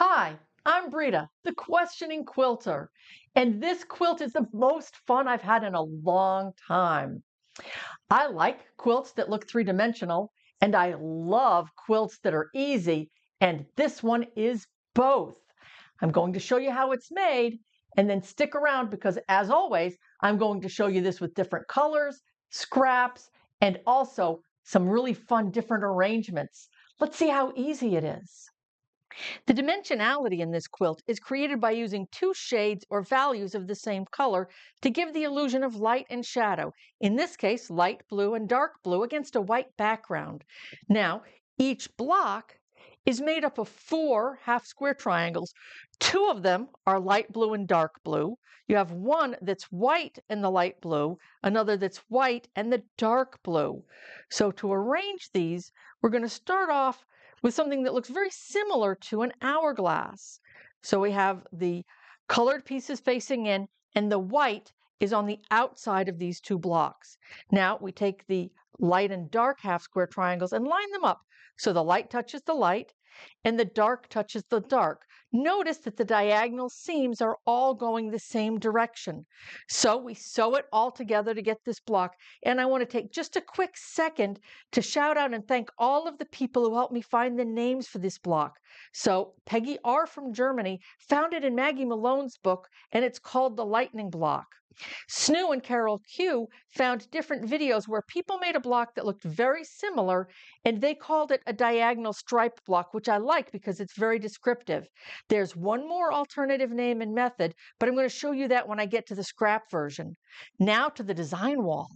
Hi, I'm Brita, the questioning quilter, and this quilt is the most fun I've had in a long time. I like quilts that look three-dimensional, and I love quilts that are easy, and this one is both. I'm going to show you how it's made, and then stick around because, as always, I'm going to show you this with different colors, scraps, and also some really fun different arrangements. Let's see how easy it is. The dimensionality in this quilt is created by using two shades or values of the same color to give the illusion of light and shadow. In this case, light blue and dark blue against a white background. Now, each block is made up of 4 half-square triangles. 2 of them are light blue and dark blue. You have one that's white and the light blue, another that's white and the dark blue. So to arrange these, we're going to start off with something that looks very similar to an hourglass. So we have the colored pieces facing in, and the white is on the outside of these 2 blocks. Now we take the light and dark half square triangles and line them up so the light touches the light and the dark touches the dark. Notice that the diagonal seams are all going the same direction. So we sew it all together to get this block. And I want to take just a quick second to shout out and thank all of the people who helped me find the names for this block. So Peggy R. from Germany found it in Maggie Malone's book, and it's called the Lightning Block. Snoo and Carol Q found different videos where people made a block that looked very similar, and they called it a diagonal stripe block, which I like because it's very descriptive. There's one more alternative name and method, but I'm going to show you that when I get to the scrap version. Now to the design wall.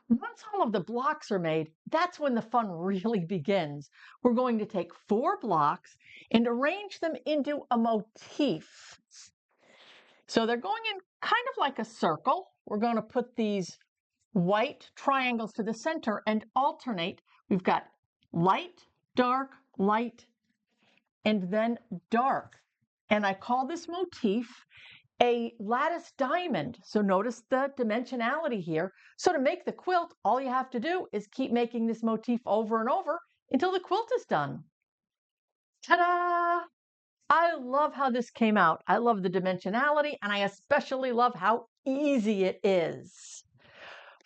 Once all of the blocks are made, that's when the fun really begins. We're going to take 4 blocks and arrange them into a motif. So they're going in kind of like a circle. We're going to put these white triangles to the center and alternate. We've got light, and then dark. And I call this motif a lattice diamond. So notice the dimensionality here. So to make the quilt, all you have to do is keep making this motif over and over until the quilt is done. Ta-da! I love how this came out. I love the dimensionality, and I especially love how easy it is.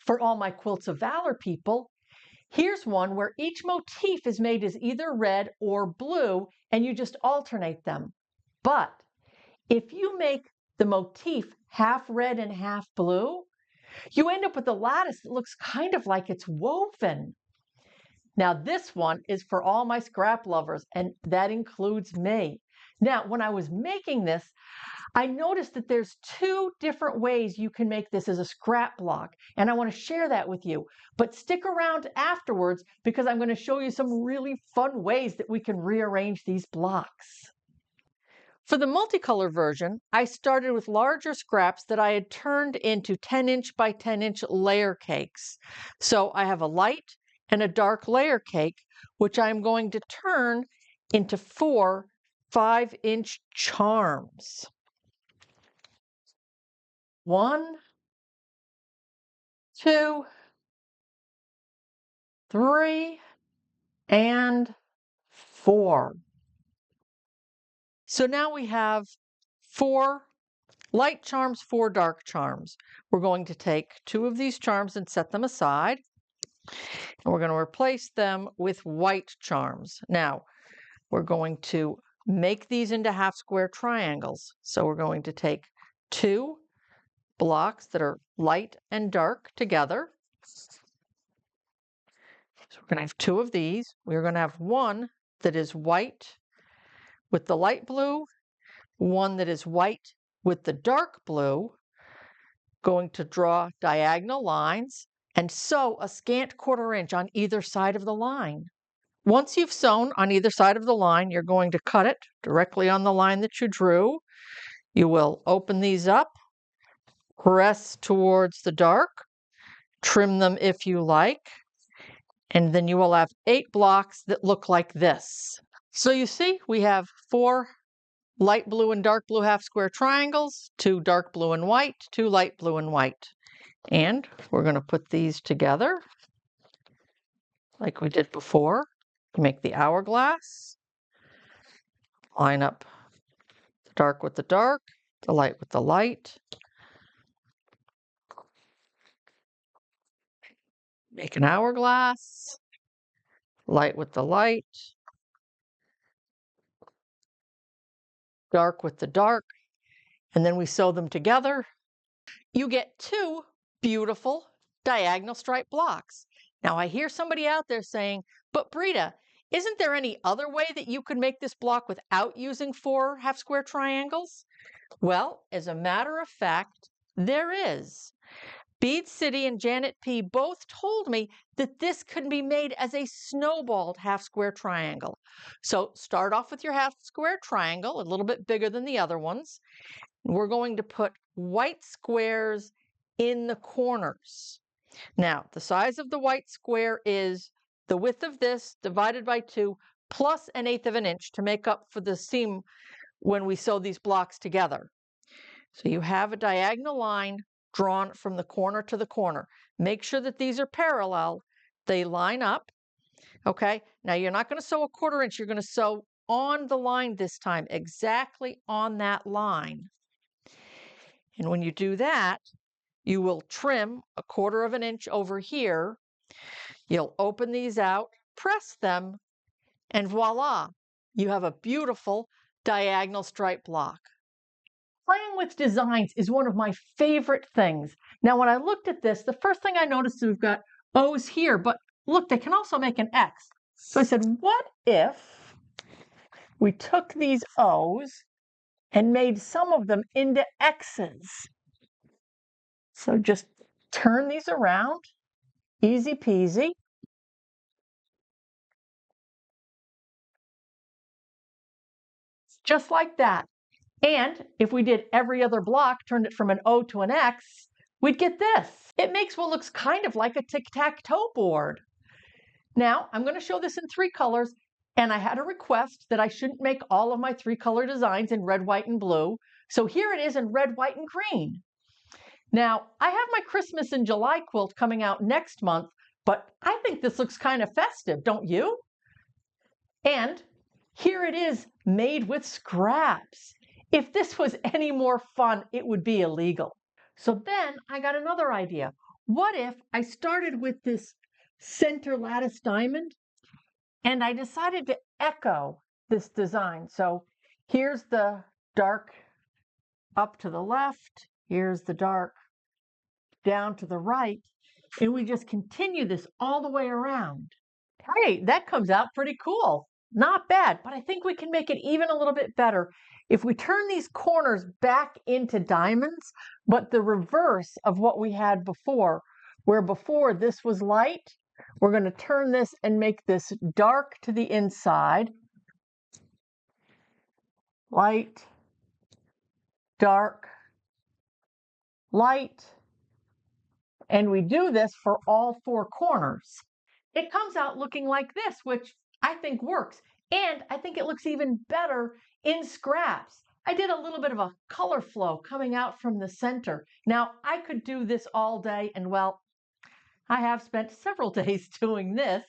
For all my Quilts of Valor people, here's one where each motif is made as either red or blue, and you just alternate them. But if you make the motif half red and half blue, you end up with a lattice that looks kind of like it's woven. Now, this one is for all my scrap lovers, and that includes me. Now, when I was making this, I noticed that there's 2 different ways you can make this as a scrap block, and I want to share that with you. But stick around afterwards because I'm going to show you some really fun ways that we can rearrange these blocks. For the multicolor version, I started with larger scraps that I had turned into 10-inch by 10-inch layer cakes. So I have a light and a dark layer cake, which I'm going to turn into 4 5-inch charms. 1, 2, 3, and 4. So now we have 4 light charms, 4 dark charms. We're going to take 2 of these charms and set them aside. And we're going to replace them with white charms. Now, we're going to make these into half square triangles. So we're going to take 2 blocks that are light and dark together. So we're going to have 2 of these. We're going to have one that is white with the light blue, one that is white with the dark blue. Going to draw diagonal lines and sew a scant 1/4 inch on either side of the line. Once you've sewn on either side of the line, you're going to cut it directly on the line that you drew. You will open these up, press towards the dark, trim them if you like, and then you will have 8 blocks that look like this. So you see, we have 4 light blue and dark blue half square triangles, 2 dark blue and white, 2 light blue and white. And we're going to put these together like we did before to make the hourglass. Line up the dark with the dark, the light with the light. Make an hourglass, light with the light, dark with the dark, and then we sew them together. You get two beautiful diagonal stripe blocks. Now I hear somebody out there saying, but Brita, isn't there any other way that you could make this block without using 4 half square triangles? Well, as a matter of fact, there is. Bead City and Janet P. both told me that this could be made as a snowballed half square triangle. So start off with your half square triangle, a little bit bigger than the other ones. We're going to put white squares in the corners. Now, the size of the white square is the width of this divided by 2 plus 1/8 of an inch to make up for the seam when we sew these blocks together. So you have a diagonal line drawn from the corner to the corner. Make sure that these are parallel. They line up. Okay, now you're not going to sew a 1/4 inch. You're going to sew on the line this time, exactly on that line. And when you do that, you will trim a 1/4 of an inch over here. You'll open these out, press them, and voila, you have a beautiful diagonal stripe block. Playing with designs is one of my favorite things. Now, when I looked at this, the first thing I noticed is we've got O's here, but look, they can also make an X. So I said, what if we took these O's and made some of them into X's? So just turn these around, easy peasy. Just like that. And if we did every other block, turned it from an O to an X, we'd get this. It makes what looks kind of like a tic-tac-toe board. Now, I'm going to show this in 3 colors, and I had a request that I shouldn't make all of my 3-color designs in red, white, and blue. So here it is in red, white, and green. Now, I have my Christmas in July quilt coming out next month, but I think this looks kind of festive, don't you? And here it is made with scraps. If this was any more fun, it would be illegal. So then I got another idea. What if I started with this center lattice diamond and I decided to echo this design? So here's the dark up to the left, here's the dark down to the right, and we just continue this all the way around. Hey, that comes out pretty cool. Not bad, but I think we can make it even a little bit better if we turn these corners back into diamonds, but the reverse of what we had before, where before this was light, we're going to turn this and make this dark to the inside, light, dark, light, and we do this for all 4 corners. It comes out looking like this, which I think works. And I think it looks even better in scraps. I did a little bit of a color flow coming out from the center. Now, I could do this all day, and well, I have spent several days doing this,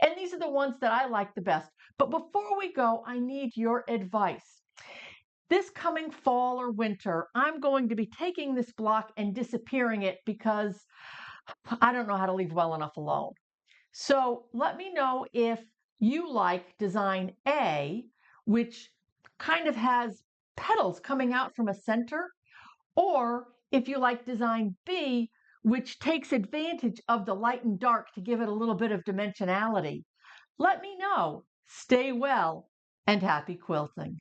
and these are the ones that I like the best. But before we go, I need your advice. This coming fall or winter, I'm going to be taking this block and disappearing it because I don't know how to leave well enough alone. So let me know if you like design A, which kind of has petals coming out from a center, or if you like design B, which takes advantage of the light and dark to give it a little bit of dimensionality. Let me know. Stay well and happy quilting.